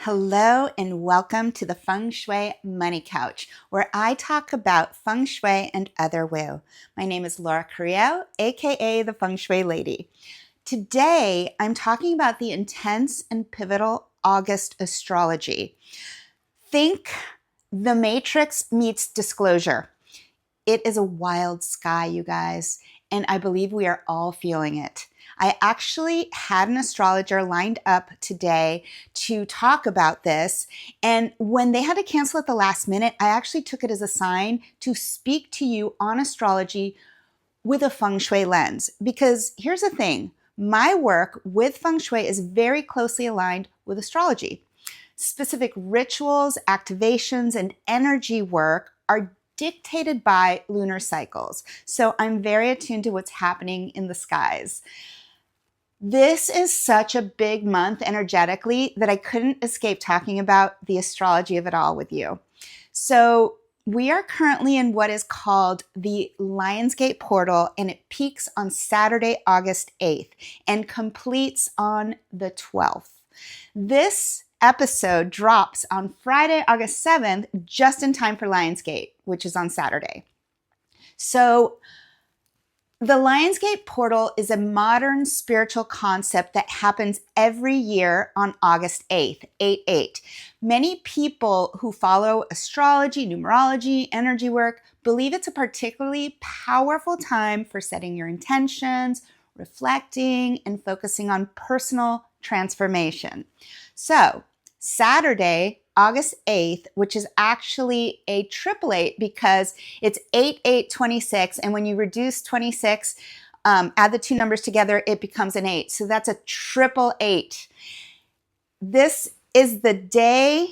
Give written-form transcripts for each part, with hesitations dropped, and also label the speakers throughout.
Speaker 1: Hello and welcome to the Feng Shui Money Couch, where I talk about Feng Shui and other woo. My name is Laura Carrillo, aka the Feng Shui Lady. Today, I'm talking about the intense and pivotal August astrology. Think The Matrix meets Disclosure. It is a wild sky, you guys, and I believe we are all feeling it. I actually had an astrologer lined up today to talk about this, and when they had to cancel at the last minute, I actually took it as a sign to speak to you on astrology with a feng shui lens. Because here's the thing, my work with feng shui is very closely aligned with astrology. Specific rituals, activations, and energy work are dictated by lunar cycles. So I'm very attuned to what's happening in the skies. This is such a big month energetically that I couldn't escape talking about the astrology of it all with you. So we are currently in what is called the Lionsgate portal, and it peaks on Saturday, August 8th, and completes on the 12th. This episode drops on Friday, August 7th, just in time for Lionsgate, which is on Saturday. So the Lionsgate portal is a modern spiritual concept that happens every year on August 8th, 8/8. Many people who follow astrology, numerology, energy work believe it's a particularly powerful time for setting your intentions, reflecting, and focusing on personal transformation. So, Saturday, August 8th, which is actually a triple eight because it's 8/8/26, and when you reduce 26, add the two numbers together, it becomes an 8. So that's a triple eight. This is the day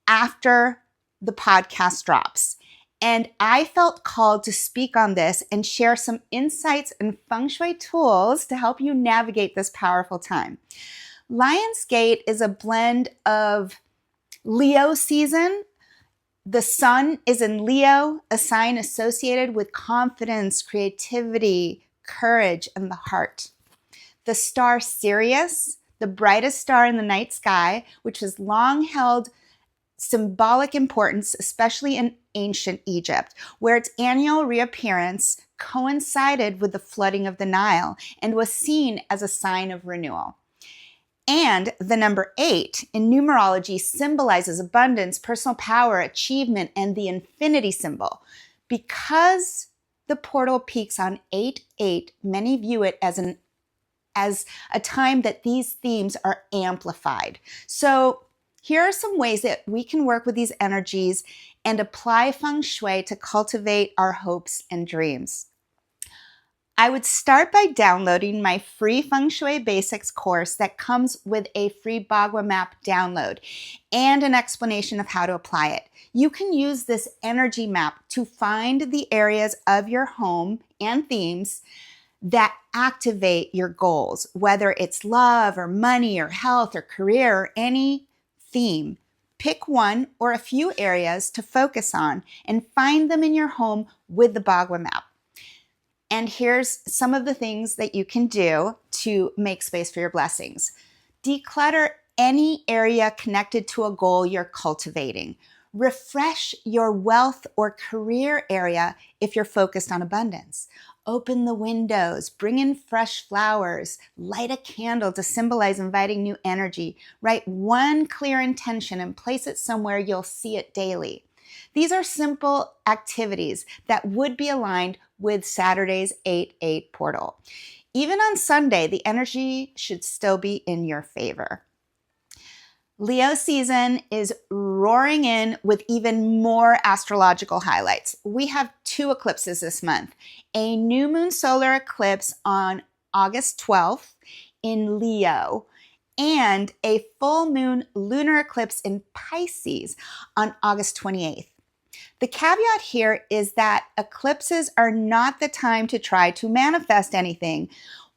Speaker 1: after the podcast drops. And I felt called to speak on this and share some insights and feng shui tools to help you navigate this powerful time. Lionsgate is a blend of Leo season. The sun is in Leo, a sign associated with confidence, creativity, courage, and the heart. The star Sirius, the brightest star in the night sky, which has long held symbolic importance, especially in ancient Egypt, where its annual reappearance coincided with the flooding of the Nile and was seen as a sign of renewal. And the number 8 in numerology symbolizes abundance, personal power, achievement, and the infinity symbol. Because the portal peaks on 8/8, many view it as a time that these themes are amplified. So here are some ways that we can work with these energies and apply feng shui to cultivate our hopes and dreams. I would start by downloading my free Feng Shui Basics course that comes with a free Bagua map download and an explanation of how to apply it. You can use this energy map to find the areas of your home and themes that activate your goals, whether it's love or money or health or career or any theme. Pick one or a few areas to focus on and find them in your home with the Bagua map. And here's some of the things that you can do to make space for your blessings. Declutter any area connected to a goal you're cultivating. Refresh your wealth or career area if you're focused on abundance. Open the windows, bring in fresh flowers, light a candle to symbolize inviting new energy. Write one clear intention and place it somewhere you'll see it daily. These are simple activities that would be aligned with Saturday's 8/8 portal. Even on Sunday, the energy should still be in your favor. Leo season is roaring in with even more astrological highlights. We have 2 eclipses this month. A new moon solar eclipse on August 12th in Leo, and a full moon lunar eclipse in Pisces on August 28th. The caveat here is that eclipses are not the time to try to manifest anything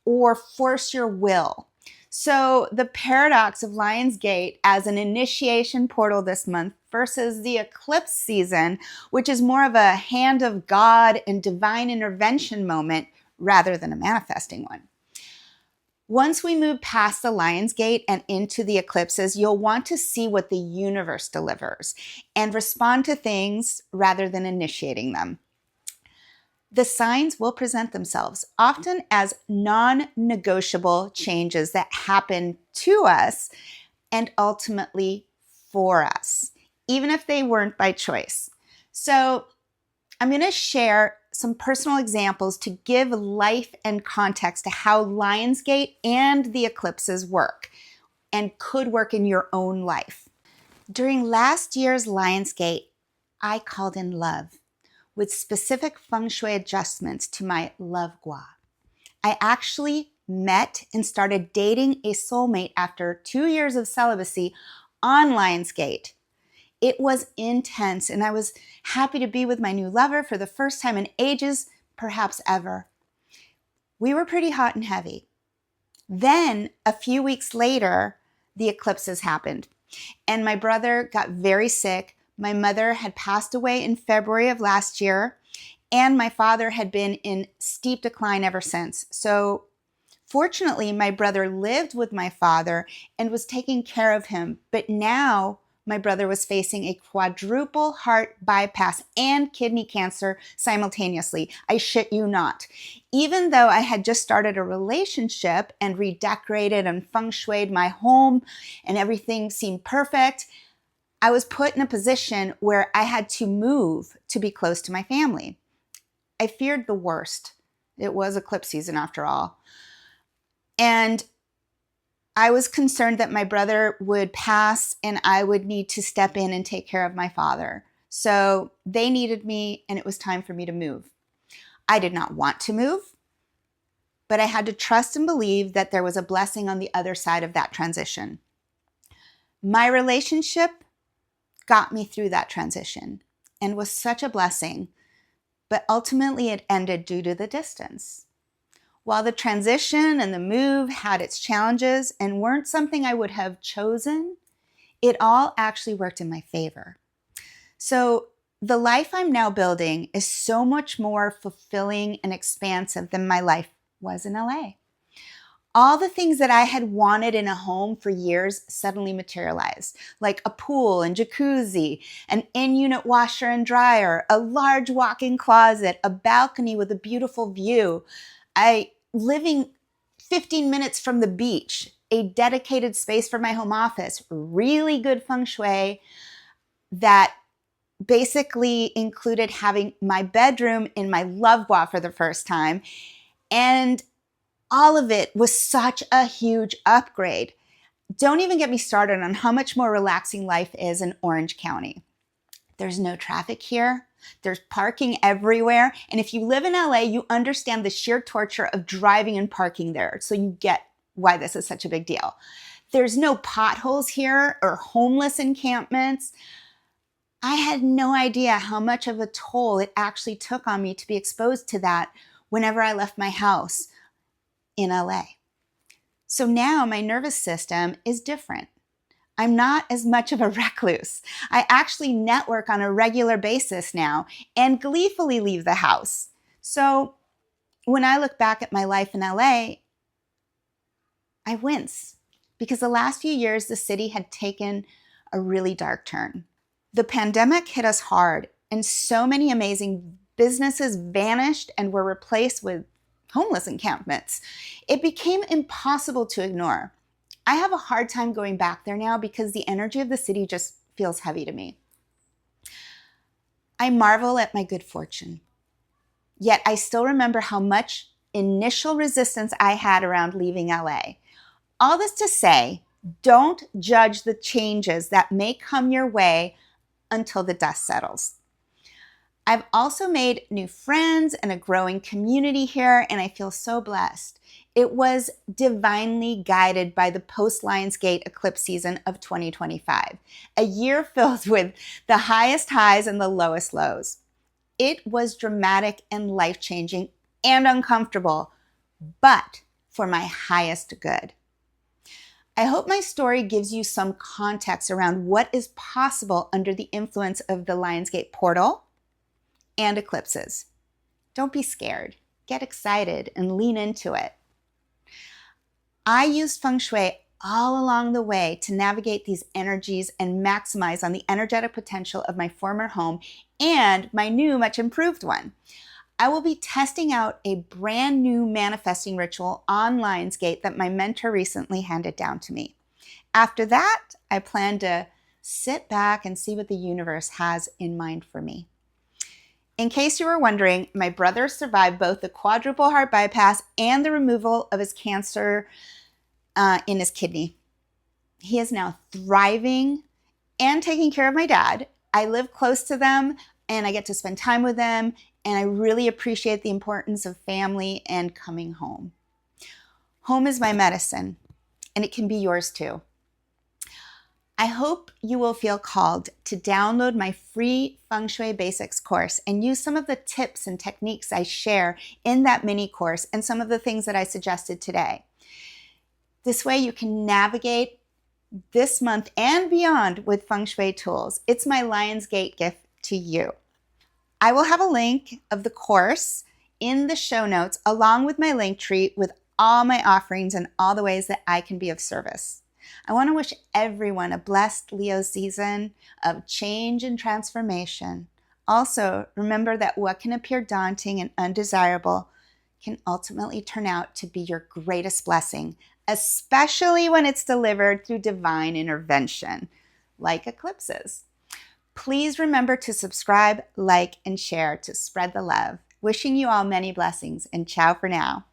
Speaker 1: or force your will. So the paradox of Lionsgate as an initiation portal this month versus the eclipse season, which is more of a hand of God and divine intervention moment rather than a manifesting one. Once we move past the Lion's Gate and into the eclipses, you'll want to see what the universe delivers and respond to things rather than initiating them. The signs will present themselves, often as non-negotiable changes that happen to us and ultimately for us, even if they weren't by choice. So I'm going to share some personal examples to give life and context to how Lionsgate and the eclipses work and could work in your own life. During last year's Lionsgate, I called in love with specific feng shui adjustments to my love gua. I actually met and started dating a soulmate after 2 years of celibacy on Lionsgate. It was intense, and I was happy to be with my new lover for the first time in ages, perhaps ever. We were pretty hot and heavy. Then, a few weeks later, the eclipses happened, and my brother got very sick. My mother had passed away in February of last year, and my father had been in steep decline ever since. So, fortunately, my brother lived with my father and was taking care of him, but now my brother was facing a quadruple heart bypass and kidney cancer simultaneously. I shit you not. Even though I had just started a relationship and redecorated and feng shuied my home and everything seemed perfect, I was put in a position where I had to move to be close to my family. I feared the worst. It was eclipse season after all. And I was concerned that my brother would pass and I would need to step in and take care of my father. So they needed me and it was time for me to move. I did not want to move, but I had to trust and believe that there was a blessing on the other side of that transition. My relationship got me through that transition and was such a blessing, but ultimately it ended due to the distance. While the transition and the move had its challenges and weren't something I would have chosen, it all actually worked in my favor. So the life I'm now building is so much more fulfilling and expansive than my life was in LA. All the things that I had wanted in a home for years suddenly materialized, like a pool and jacuzzi, an in-unit washer and dryer, a large walk-in closet, a balcony with a beautiful view. Living 15 minutes from the beach, a dedicated space for my home office, really good feng shui that basically included having my bedroom in my love gua for the first time. And all of it was such a huge upgrade. Don't even get me started on how much more relaxing life is in Orange County. There's no traffic here. There's parking everywhere. And if you live in LA, you understand the sheer torture of driving and parking there. So you get why this is such a big deal. There's no potholes here or homeless encampments. I had no idea how much of a toll it actually took on me to be exposed to that whenever I left my house in LA. So now my nervous system is different. I'm not as much of a recluse. I actually network on a regular basis now and gleefully leave the house. So when I look back at my life in LA, I wince because the last few years the city had taken a really dark turn. The pandemic hit us hard and so many amazing businesses vanished and were replaced with homeless encampments. It became impossible to ignore. I have a hard time going back there now because the energy of the city just feels heavy to me. I marvel at my good fortune. Yet I still remember how much initial resistance I had around leaving LA. All this to say, don't judge the changes that may come your way until the dust settles. I've also made new friends and a growing community here, and I feel so blessed. It was divinely guided by the post-Lionsgate eclipse season of 2025, a year filled with the highest highs and the lowest lows. It was dramatic and life-changing and uncomfortable, but for my highest good. I hope my story gives you some context around what is possible under the influence of the Lionsgate portal and eclipses. Don't be scared. Get excited and lean into it. I used Feng Shui all along the way to navigate these energies and maximize on the energetic potential of my former home and my new, much improved one. I will be testing out a brand new manifesting ritual on Lionsgate that my mentor recently handed down to me. After that, I plan to sit back and see what the universe has in mind for me. In case you were wondering, my brother survived both the quadruple heart bypass and the removal of his cancer in his kidney. He is now thriving and taking care of my dad. I live close to them and I get to spend time with them, and I really appreciate the importance of family and coming home. Home is my medicine, and it can be yours too. I hope you will feel called to download my free Feng Shui Basics course and use some of the tips and techniques I share in that mini course and some of the things that I suggested today. This way you can navigate this month and beyond with Feng Shui tools. It's my Lionsgate gift to you. I will have a link of the course in the show notes along with my link tree with all my offerings and all the ways that I can be of service. I want to wish everyone a blessed Leo season of change and transformation. Also, remember that what can appear daunting and undesirable can ultimately turn out to be your greatest blessing, especially when it's delivered through divine intervention, like eclipses. Please remember to subscribe, like, and share to spread the love. Wishing you all many blessings, and ciao for now.